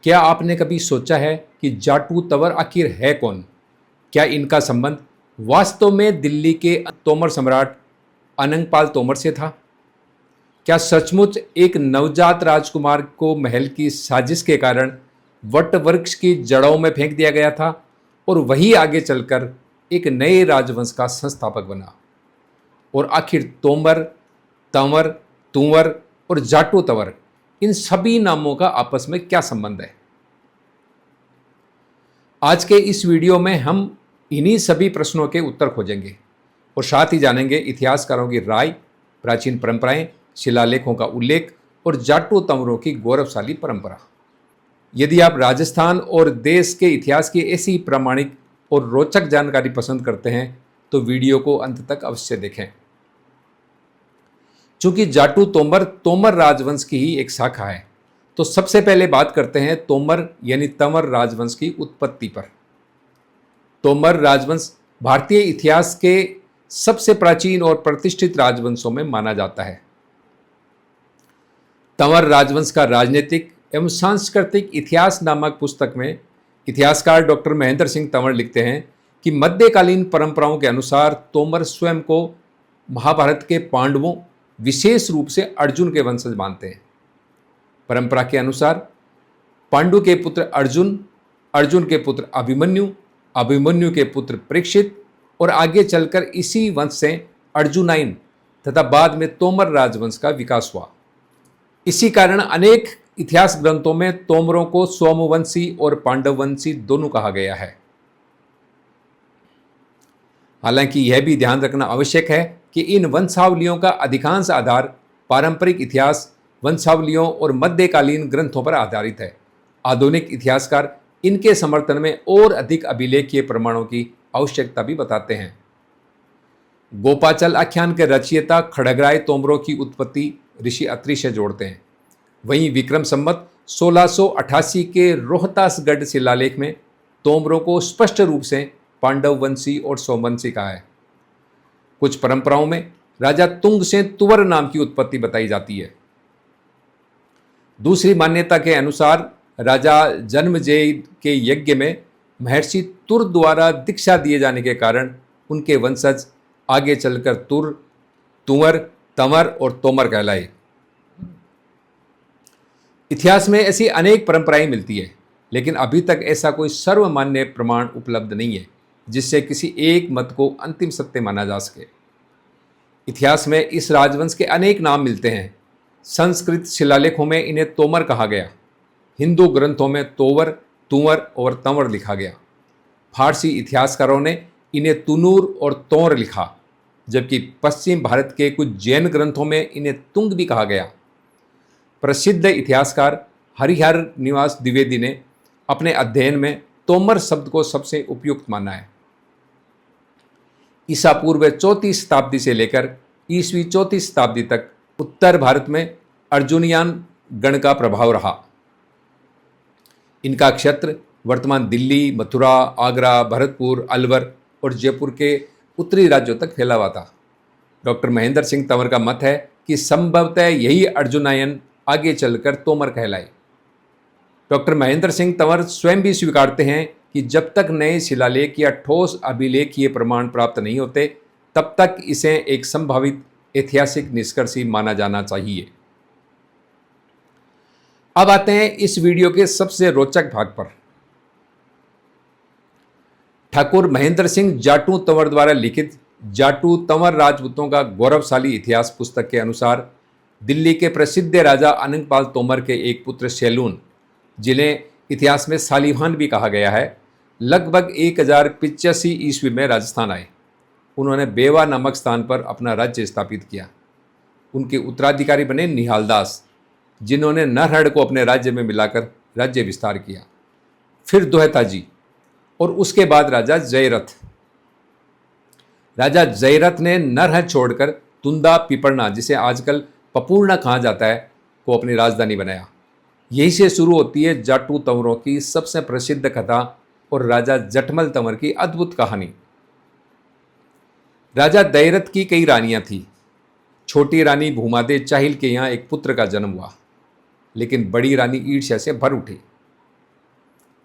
क्या आपने कभी सोचा है कि जाटू तंवर आखिर है कौन? क्या इनका संबंध वास्तव में दिल्ली के तोमर सम्राट अनंगपाल तोमर से था? क्या सचमुच एक नवजात राजकुमार को महल की साजिश के कारण वट वृक्ष की जड़ों में फेंक दिया गया था और वही आगे चलकर एक नए राजवंश का संस्थापक बना? और आखिर तोमर, तंवर, तुंवर और जाटू तंवर, इन सभी नामों का आपस में क्या संबंध है? आज के इस वीडियो में हम इन्हीं सभी प्रश्नों के उत्तर खोजेंगे और साथ ही जानेंगे इतिहासकारों की राय, प्राचीन परंपराएं, शिलालेखों का उल्लेख और जाटू तंवरों की गौरवशाली परंपरा। यदि आप राजस्थान और देश के इतिहास की ऐसी प्रामाणिक और रोचक जानकारी पसंद करते हैं तो वीडियो को अंत तक अवश्य देखें। चूंकि जाटू तोमर तोमर राजवंश की ही एक शाखा है, तो सबसे पहले बात करते हैं तोमर यानी तंवर राजवंश की उत्पत्ति पर। तोमर राजवंश भारतीय इतिहास के सबसे प्राचीन और प्रतिष्ठित राजवंशों में माना जाता है। तंवर राजवंश का राजनीतिक एवं सांस्कृतिक इतिहास नामक पुस्तक में इतिहासकार डॉक्टर महेंद्र सिंह तंवर लिखते हैं कि मध्यकालीन परंपराओं के अनुसार तोमर स्वयं को महाभारत के पांडवों, विशेष रूप से अर्जुन के वंशज मानते हैं। परंपरा के अनुसार पांडु के पुत्र अर्जुन, अर्जुन के पुत्र अभिमन्यु, अभिमन्यु के पुत्र परीक्षित और आगे चलकर इसी वंश से अर्जुनाइन तथा बाद में तोमर राजवंश का विकास हुआ। इसी कारण अनेक इतिहास ग्रंथों में तोमरों को सोमवंशी और पांडववंशी दोनों कहा गया है। हालांकि यह भी ध्यान रखना आवश्यक है कि इन वंशावलियों का अधिकांश आधार पारंपरिक इतिहास, वंशावलियों और मध्यकालीन ग्रंथों पर आधारित है। आधुनिक इतिहासकार इनके समर्थन में और अधिक अभिलेखीय प्रमाणों की आवश्यकता भी बताते हैं। गोपाचल आख्यान के रचयिता खड़गराय तोमरों की उत्पत्ति ऋषि अत्रि से जोड़ते हैं। वहीं विक्रम संवत 1688 के रोहतासगढ़ शिलालेख में तोमरों को स्पष्ट रूप से पांडववंशी और सोमवंशी कहा है। कुछ परंपराओं में राजा तुंग से तुवर नाम की उत्पत्ति बताई जाती है। दूसरी मान्यता के अनुसार राजा जन्मजेय के यज्ञ में महर्षि तुर द्वारा दीक्षा दिए जाने के कारण उनके वंशज आगे चलकर तुर, तुंवर, तंवर और तोमर कहलाए। इतिहास में ऐसी अनेक परंपराएं मिलती है, लेकिन अभी तक ऐसा कोई सर्वमान्य प्रमाण उपलब्ध नहीं है जिससे किसी एक मत को अंतिम सत्य माना जा सके। इतिहास में इस राजवंश के अनेक नाम मिलते हैं। संस्कृत शिलालेखों में इन्हें तोमर कहा गया। हिंदू ग्रंथों में तोवर, तुंवर और तंवर लिखा गया। फारसी इतिहासकारों ने इन्हें तुनूर और तोर लिखा, जबकि पश्चिम भारत के कुछ जैन ग्रंथों में इन्हें तुंग भी कहा गया। प्रसिद्ध इतिहासकार हरिहर निवास द्विवेदी ने अपने अध्ययन में तोमर शब्द को सबसे उपयुक्त माना है। ईसा पूर्व 4वीं शताब्दी से लेकर ईस्वी 4वीं शताब्दी तक उत्तर भारत में अर्जुनियान गण का प्रभाव रहा। इनका क्षेत्र वर्तमान दिल्ली, मथुरा, आगरा, भरतपुर, अलवर और जयपुर के उत्तरी राज्यों तक फैला हुआ था। डॉक्टर महेंद्र सिंह तंवर का मत है कि संभवतः यही अर्जुनायन आगे चलकर तोमर कहलाए। डॉक्टर महेंद्र सिंह तंवर स्वयं भी स्वीकारते हैं कि जब तक नए शिलालेख या ठोस अभिलेखीय प्रमाण प्राप्त नहीं होते, तब तक इसे एक संभावित ऐतिहासिक निष्कर्ष ही माना जाना चाहिए। अब आते हैं इस वीडियो के सबसे रोचक भाग पर। ठाकुर महेंद्र सिंह जाटू तंवर द्वारा लिखित जाटू तंवर राजपूतों का गौरवशाली इतिहास पुस्तक के अनुसार दिल्ली के प्रसिद्ध राजा अनंगपाल तोमर के एक पुत्र सैलून, जिन्हें इतिहास में सालिवान भी कहा गया है, लगभग 1085 ईस्वी में राजस्थान आए। उन्होंने बेवा नामक स्थान पर अपना राज्य स्थापित किया। उनके उत्तराधिकारी बने निहाल दास, जिन्होंने नरहड़ को अपने राज्य में मिलाकर राज्य विस्तार किया। फिर दोहताजी और उसके बाद राजा जयरथ। राजा जयरथ ने नरहड़ छोड़कर तुंदा पिपरना, जिसे आजकल पपूर्णा कहा जाता है, को अपनी राजधानी बनाया। यहीं से शुरू होती है जाटू तंवरों की सबसे प्रसिद्ध कथा और राजा जटमल तंवर की अद्भुत कहानी। राजा जयरथ की कई रानियां थीं। छोटी रानी भूमादे चाहिल के यहाँ एक पुत्र का जन्म हुआ, लेकिन बड़ी रानी ईर्ष्या से भर उठी।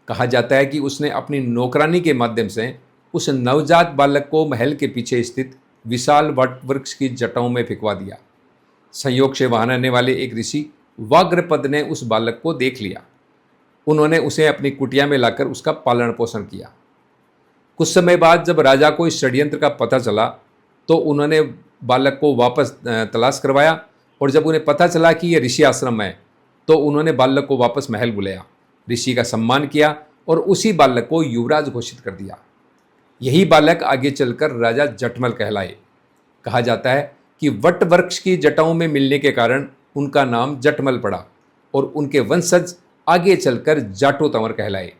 कहा जाता है कि उसने अपनी नौकरानी के माध्यम से उस नवजात बालक को महल के पीछे स्थित विशाल वट वृक्ष की जटाओं में फेंकवा दिया। संयोग से वहां रहने वाले एक ऋषि वाग्रपद ने उस बालक को देख लिया। उन्होंने उसे अपनी कुटिया में लाकर उसका पालन पोषण किया। कुछ समय बाद जब राजा को इस षड्यंत्र का पता चला तो उन्होंने बालक को वापस तलाश करवाया, और जब उन्हें पता चला कि यह ऋषि आश्रम है तो उन्होंने बालक को वापस महल बुलाया, ऋषि का सम्मान किया और उसी बालक को युवराज घोषित कर दिया। यही बालक आगे चलकर राजा जटमल कहलाए। कहा जाता है कि वट वृक्ष की जटाओं में मिलने के कारण उनका नाम जटमल पड़ा और उनके वंशज आगे चलकर जाटो तंवर कहलाए।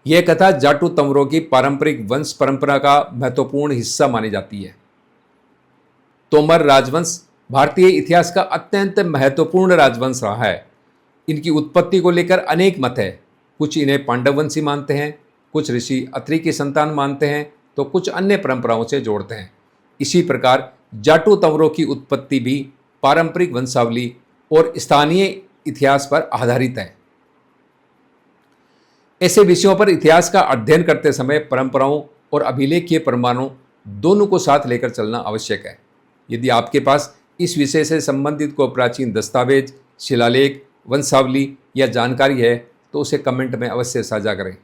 यह कथा जाटो तंवरों की पारंपरिक वंश परंपरा का महत्वपूर्ण हिस्सा मानी जाती है। तोमर राजवंश भारतीय इतिहास का अत्यंत महत्वपूर्ण राजवंश रहा है। इनकी उत्पत्ति को लेकर अनेक मत है। कुछ इन्हें पांडववंशी मानते हैं, कुछ ऋषि अत्रि की संतान मानते हैं, तो कुछ अन्य परंपराओं से जोड़ते हैं। इसी प्रकार जाटो तंवरों की उत्पत्ति भी पारंपरिक वंशावली और स्थानीय इतिहास पर आधारित है। ऐसे विषयों पर इतिहास का अध्ययन करते समय परंपराओं और अभिलेखीय प्रमाणों दोनों को साथ लेकर चलना आवश्यक है। यदि आपके पास इस विषय से संबंधित कोई प्राचीन दस्तावेज, शिलालेख, वंशावली या जानकारी है तो उसे कमेंट में अवश्य साझा करें।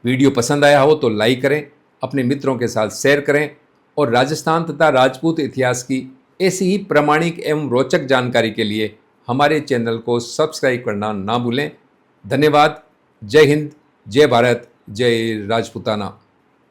वीडियो पसंद आया हो तो लाइक करें, अपने मित्रों के साथ शेयर करें और राजस्थान तथा राजपूत इतिहास की ऐसी ही प्रामाणिक एवं रोचक जानकारी के लिए हमारे चैनल को सब्सक्राइब करना ना भूलें। धन्यवाद। जय हिंद, जय भारत, जय राजपूताना।